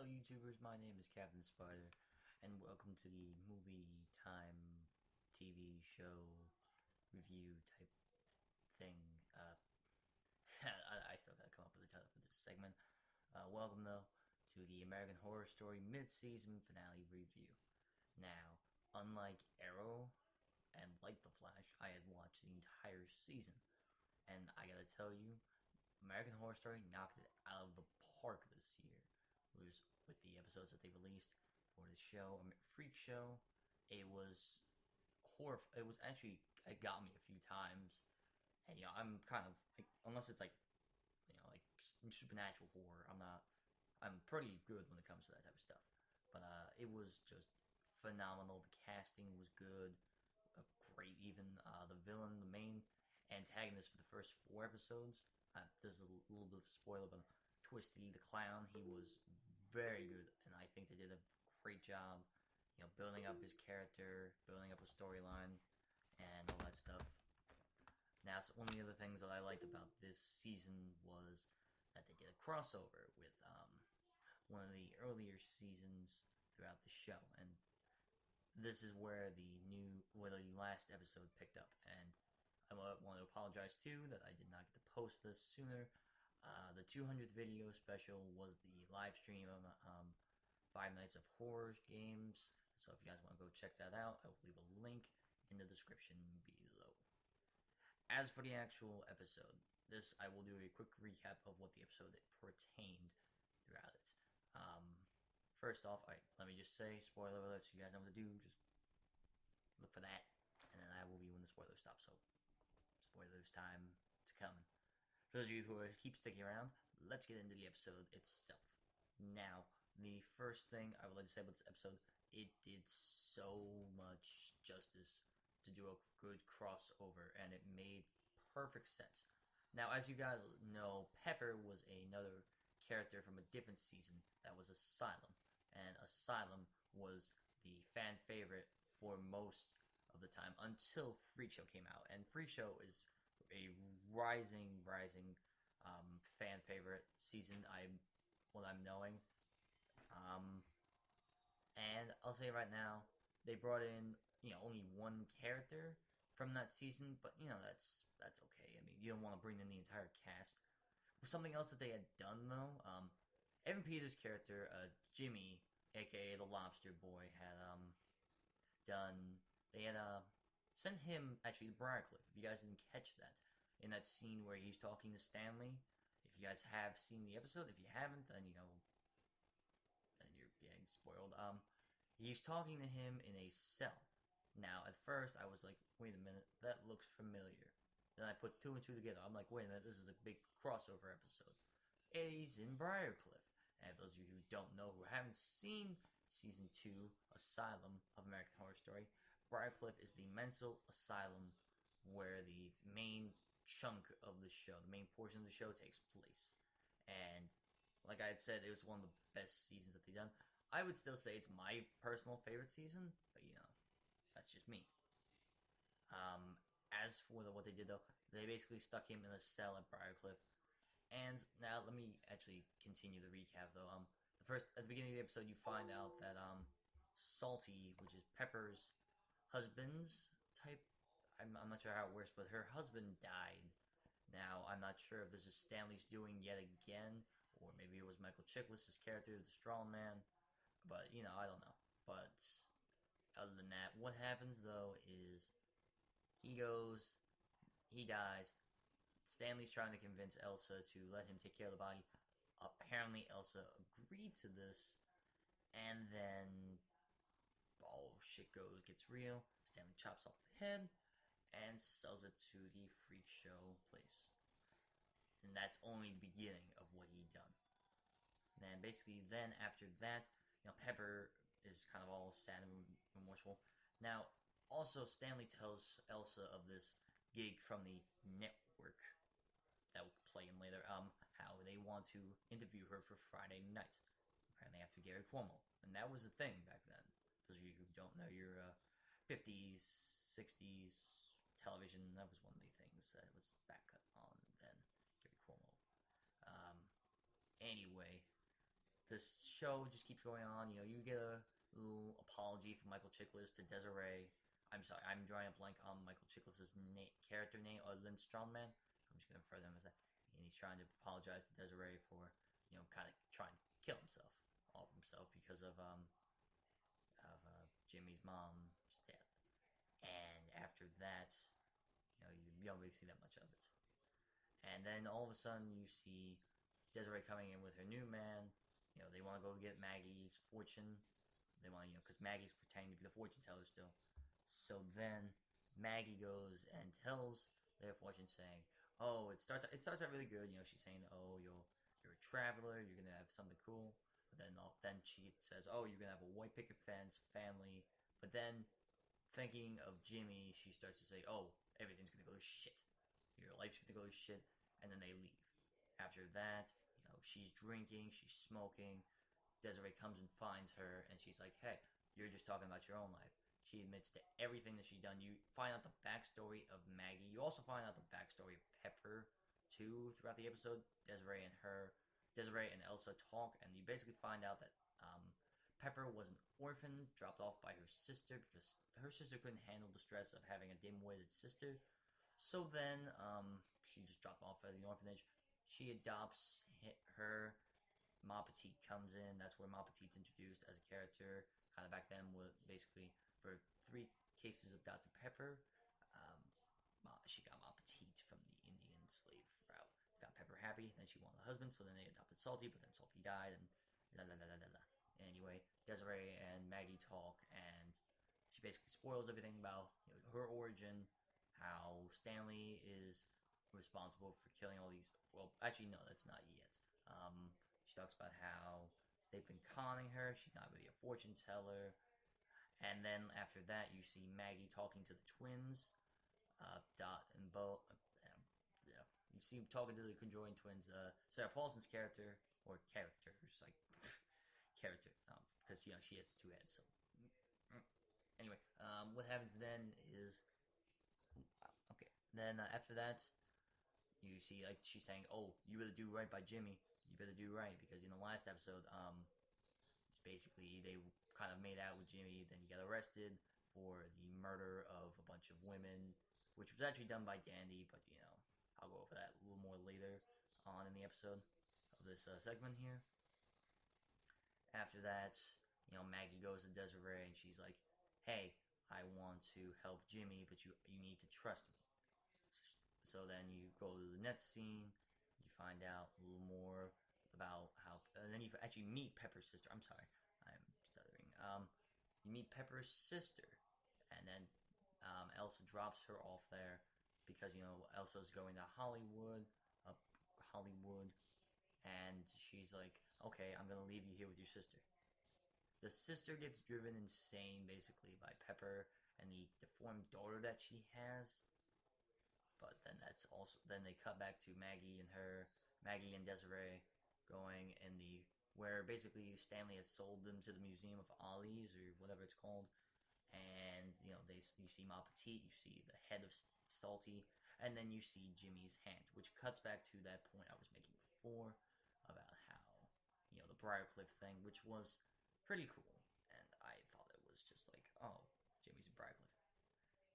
Hello YouTubers, my name is Captain Spider, and welcome to the movie time TV show review type thing. I still gotta come up with a title for this segment. Welcome though to the American Horror Story mid-season finale review. Now, unlike Arrow and like The Flash, I had watched the entire season, and I gotta tell you, American Horror Story knocked it out of the park this year. Was with the episodes that they released for the show, Freak Show. It was horror. It was actually it got me a few times, and I'm kind of like, unless it's like like supernatural horror. I'm not. I'm pretty good when it comes to that type of stuff. But it was just phenomenal. The casting was good, great. Even the villain, the main antagonist for the first 4 episodes. This is a little bit of a spoiler, but Twisty the Clown, he was very good, and I think they did a great job, building up his character, building up a storyline, and all that stuff. Now, one of the other things that I liked about this season was that they did a crossover with one of the earlier seasons throughout the show, and this is where the last episode picked up, and I want to apologize too that I did not get to post this sooner. The 200th video special was the live stream of Five Nights of Horror games, so if you guys want to go check that out, I will leave a link in the description below. As for the actual episode, I will do a quick recap of what the episode pertained throughout it. First off, let me just say, spoiler alert, so you guys know what to do. Just look for that, and then I will be when the spoilers stop. So, spoilers time to come. For those of you who keep sticking around, let's get into the episode itself. Now, the first thing I would like to say about this episode, it did so much justice to do a good crossover, and it made perfect sense. Now, as you guys know, Pepper was another character from a different season that was Asylum, and Asylum was the fan favorite for most of the time until Freak Show came out, and Freak Show is a rising fan favorite season. I'm knowing, and I'll say right now they brought in only one character from that season, but that's okay. I mean, you don't want to bring in the entire cast. Something else that they had done though, Evan Peters' character, Jimmy, aka the Lobster Boy, had done. They had sent him actually to Briarcliff. If you guys didn't catch that, in that scene where he's talking to Stanley, if you guys have seen the episode, if you haven't, then then you're getting spoiled. He's talking to him in a cell. Now, at first, I was like, wait a minute, that looks familiar. Then I put two and two together. I'm like, wait a minute, this is a big crossover episode. He's in Briarcliff. And for those of you who don't know, who haven't seen Season 2, Asylum of American Horror Story, Briarcliff is the mental asylum where the main chunk of the show, the main portion of the show takes place. And like I had said, it was one of the best seasons that they've done. I would still say it's my personal favorite season, but that's just me. As for what they did though, they basically stuck him in a cell at Briarcliff. And now let me actually continue the recap though. At the beginning of the episode, you find out that Salty, which is Pepper's husband's type, I'm not sure how it works, but her husband died. Now I'm not sure if this is Stanley's doing yet again, or maybe it was Michael Chiklis' character, the Strong Man. But I don't know. But other than that, what happens though is he dies. Stanley's trying to convince Elsa to let him take care of the body. Apparently, Elsa agreed to this, and then all shit gets real. Stanley chops off the head and sells it to the Freak Show place, and that's only the beginning of what he done. And then basically, then after that, Pepper is kind of all sad and remorseful. Now, also, Stanley tells Elsa of this gig from the network that will play in later, how they want to interview her for Friday night, apparently after Gary Cuomo. And that was a thing back then. For those of you who don't know your 50s, 60s television, that was one of the things that was back on then, Gary Cuomo. Anyway, this show just keeps going on. You get a little apology from Michael Chiklis to Desiree. I'm sorry, I'm drawing a blank on Michael Chiklis' character name, or Lynn Strongman. I'm just gonna refer to him as that. And he's trying to apologize to Desiree for, kind of trying to kill himself, all of himself, because of Jimmy's mom's death. And after that, you don't really see that much of it. And then all of a sudden, you see Desiree coming in with her new man. They want to go get Maggie's fortune. They want to, because Maggie's pretending to be the fortune teller still. So then Maggie goes and tells their fortune, saying, "Oh, it starts out really good." She's saying, "Oh, you're a traveler. You're gonna have something cool." But then she says, "Oh, you're gonna have a white picket fence, family." But then, thinking of Jimmy, she starts to say, "Oh, everything's gonna go to shit. Your life's gonna go to shit." And then they leave. After that, she's drinking, she's smoking. Desiree comes and finds her, and she's like, "Hey, you're just talking about your own life." She admits to everything that she's done. You find out the backstory of Maggie. You also find out the backstory of Pepper, too, throughout the episode. Desiree and Elsa talk, and you basically find out that Pepper was an orphan dropped off by her sister because her sister couldn't handle the stress of having a dim-witted sister. So then, she just dropped off at the orphanage. She adopts her. Ma Petite comes in. That's where Ma Petite's introduced as a character. Kind of back then, with basically for 3 cases of Dr. Pepper, she got Ma Petite from the Indian slave route. Got Pepper happy. Then she wanted a husband, so then they adopted Salty. But then Salty died, and la la la la la. Anyway, Desiree and Maggie talk, and she basically spoils everything about her origin, how Stanley is responsible for killing all these. Well, actually, no, that's not yet. She talks about how they've been conning her. She's not really a fortune teller. And then after that, you see Maggie talking to the twins, Dot and Bo. Yeah, you see him talking to the conjoined twins. Sarah Paulson's character, or characters, like character, because she has 2 heads. So anyway, what happens then is okay. Then after that, you see like she's saying, "Oh, you better do right by Jimmy. You better do right because in the last episode, basically they kind of made out with Jimmy. Then he got arrested for the murder of a bunch of women, which was actually done by Dandy. But I'll go over that a little more later on in the episode of this segment here. After that, Maggie goes to Desiree and she's like, "Hey, I want to help Jimmy, but you need to trust me." So then you go to the next scene. You find out a little more about how, and then you actually meet Pepper's sister. I'm sorry, I'm stuttering. You meet Pepper's sister, and then Elsa drops her off there because Elsa's going to Hollywood, and she's like, "Okay, I'm gonna leave you here with your sister." The sister gets driven insane basically by Pepper and the deformed daughter that she has. But then they cut back to Maggie and Desiree going in the where basically Stanley has sold them to the Museum of Ollie's or whatever it's called, and you see Ma Petite, you see the head of Salty, and then you see Jimmy's hand, which cuts back to that point I was making before about how the Briarcliff thing, which was pretty cool, and I thought it was just like, oh, Jimmy's in Briarcliff,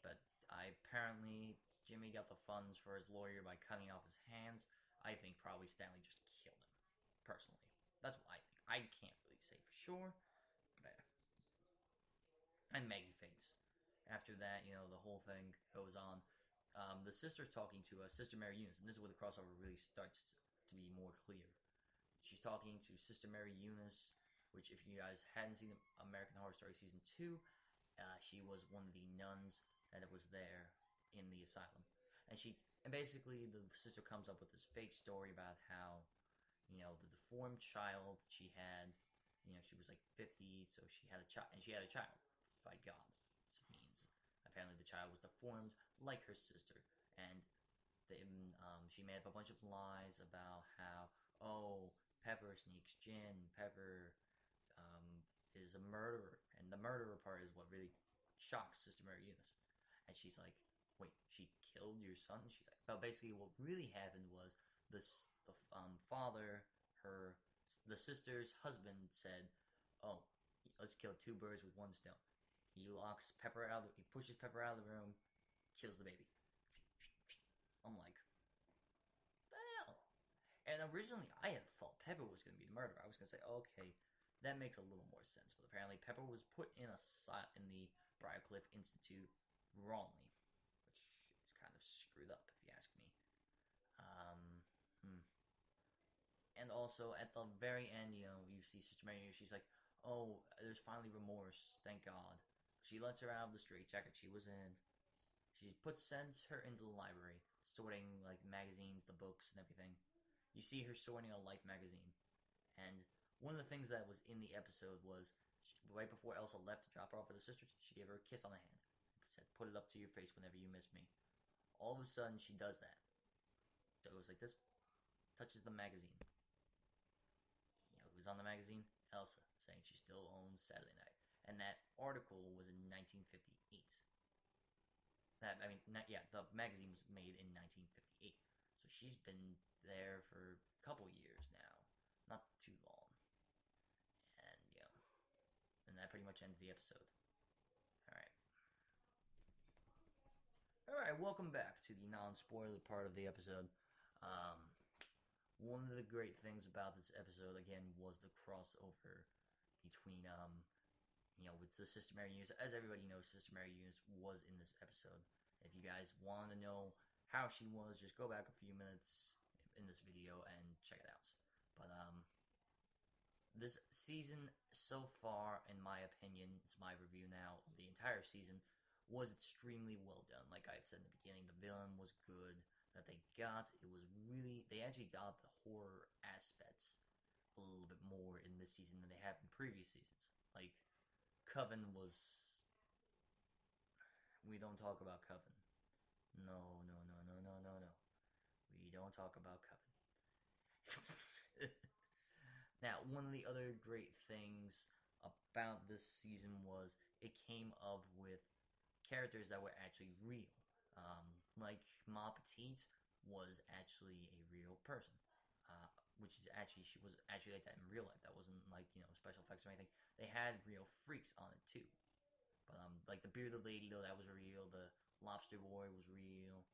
but apparently Jimmy got the funds for his lawyer by cutting off his hands. I think probably Stanley just killed him. Personally, that's what I think. I can't really say for sure, but and Maggie faints. After that, the whole thing goes on. The sister's talking to Sister Mary Eunice, and this is where the crossover really starts to be more clear. She's talking to Sister Mary Eunice, which if you guys hadn't seen American Horror Story Season 2, she was one of the nuns that was there in the asylum. And basically the sister comes up with this fake story about how, the deformed child she had, she was like 50, so she had a child, and she had a child by God. This means apparently the child was deformed like her sister, and she made up a bunch of lies about how, oh, Pepper sneaks gin, Pepper is a murderer, and the murderer part is what really shocks Sister Mary Eunice. And she's like, "Wait, she killed your son?" She's like, but basically, what really happened was the father, her The sister's husband said, "Oh, let's kill two birds with one stone." He locks Pepper out. He pushes Pepper out of the room, kills the baby. I'm like, the hell? And originally, I had thought Pepper was going to be the murderer. I was going to say, okay, that makes a little more sense. But apparently, Pepper was put in in the Briarcliff Institute wrongly, which is kind of screwed up, if you ask me. Hmm. And also, at the very end, you see Sister Mary. She's like, "Oh, there's finally remorse. Thank God." She lets her out of the straitjacket she was in. Sends her into the library, sorting like magazines, the books, and everything. You see her sorting a Life magazine, and one of the things that was in the episode was right before Elsa left to drop her off with her sister, she gave her a kiss on the hand. Said, "Put it up to your face whenever you miss me." All of a sudden, she does that. So it goes like this, touches the magazine. Who's on the magazine? Elsa, saying she still owns Saturday Night. And that article was in 1958. The magazine was made in 1958. So she's been there for a couple years now. Not too long. And, and that pretty much ends the episode. Alright. Alright, welcome back to the non-spoiler part of the episode. One of the great things about this episode, again, was the crossover between, with the Sister Mary Eunice. As everybody knows, Sister Mary Eunice was in this episode. If you guys want to know how she was, just go back a few minutes in this video and check it out. But, this season so far, in my opinion, it's my review now of the entire season, was extremely well done. Like I had said in the beginning, the villain was good. That they actually got the horror aspects a little bit more in this season than they have in previous seasons. Like, Coven was... We don't talk about Coven. No. We don't talk about Coven. Now, one of the other great things about this season was it came up with characters that were actually real. Like Ma Petite was actually a real person. She was actually like that in real life. That wasn't like, special effects or anything. They had real freaks on it too. But, like the bearded lady, though, that was real. The lobster boy was real.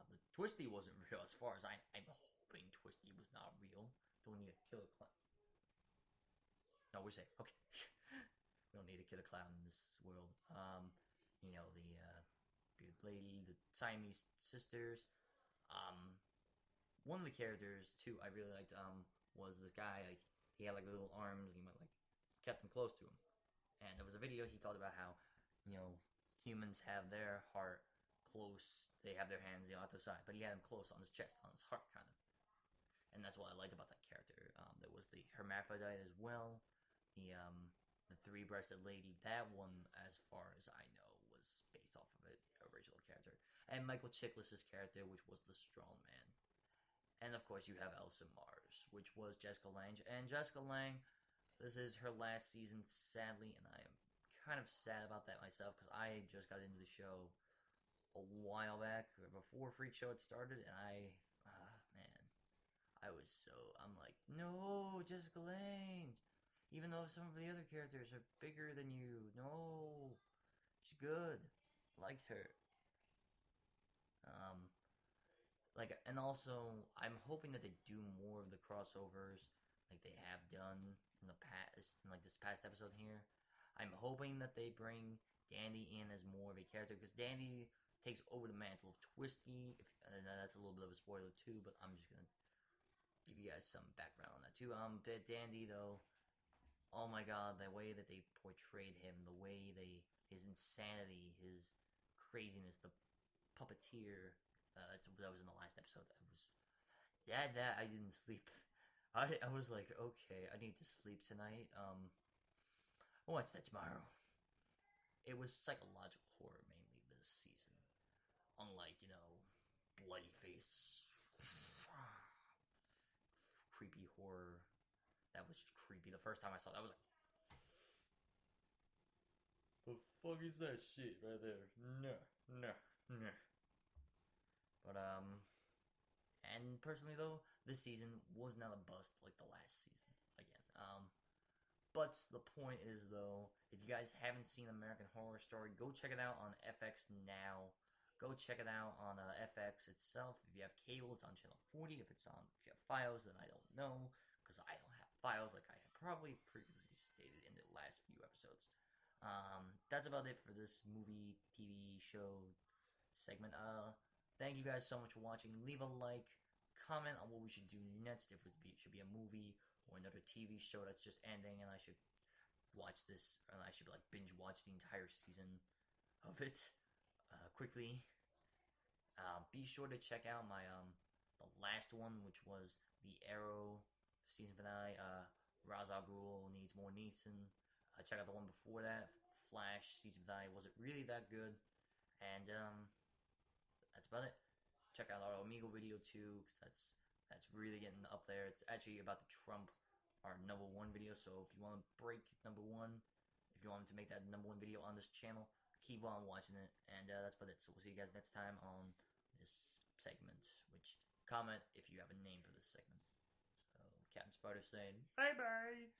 The Twisty wasn't real as far as I'm hoping Twisty was not real. Don't need a killer clown. No, we're safe. Okay. We don't need a killer clown in this world. The bearded lady, the Siamese sisters. One of the characters too I really liked was this guy. Like, he had like little arms, and he might like kept them close to him. And there was a video he talked about how humans have their heart close. They have their hands at their side, but he had them close on his chest, on his heart, kind of. And that's what I liked about that character. There was the hermaphrodite as well. The three-breasted lady. That one, as far as I know, was based off of it, the original character. And Michael Chiklis' character, which was the strong man. And of course, you have Elsa Mars, which was Jessica Lange. And Jessica Lange, this is her last season, sadly, and I am kind of sad about that myself because I just got into the show a while back, before Freak Show had started, and I'm like, no, Jessica Lange. Even though some of the other characters are bigger than you, no, she's good. Liked her. And also, I'm hoping that they do more of the crossovers like they have done in the past, in like this past episode here. I'm hoping that they bring Dandy in as more of a character, because Dandy takes over the mantle of Twisty. And that's a little bit of a spoiler too, but I'm just gonna give you guys some background on that too. Dandy though, oh my god, the way that they portrayed him, his insanity, his craziness, the puppeteer. That was in the last episode. I didn't sleep. I was like, okay, I need to sleep tonight. I'll watch that tomorrow. It was psychological horror mainly this season. Unlike, bloody face, creepy horror. That was creepy. The first time I saw that, I was like, the fuck is that shit right there? No. But, And personally, though, this season was not a bust like the last season. Again, but the point is, though, if you guys haven't seen American Horror Story, go check it out on FX now. Go check it out on FX itself. If you have cable, it's on channel 40. If you have Files, then I don't know, because I don't have Files, like I have probably previously stated in the last few episodes. That's about it for this movie, TV show segment. Thank you guys so much for watching. Leave a like, comment on what we should do next. If it should be a movie or another TV show that's just ending, and I should watch this, and I should like binge watch the entire season of it quickly. Be sure to check out my the last one, which was the Arrow season finale. Ra's al Ghul needs more Neeson. Check out the one before that, Flash season finale. Was it really that good? And that's about it. Check out our Omegle video too, because that's really getting up there. It's actually about to trump our #1 video. So if you want to break #1, if you want to make that #1 video on this channel, keep on watching it. And that's about it. So we'll see you guys next time on this segment. Which comment if you have a name for this segment. So Captain Spider saying bye bye.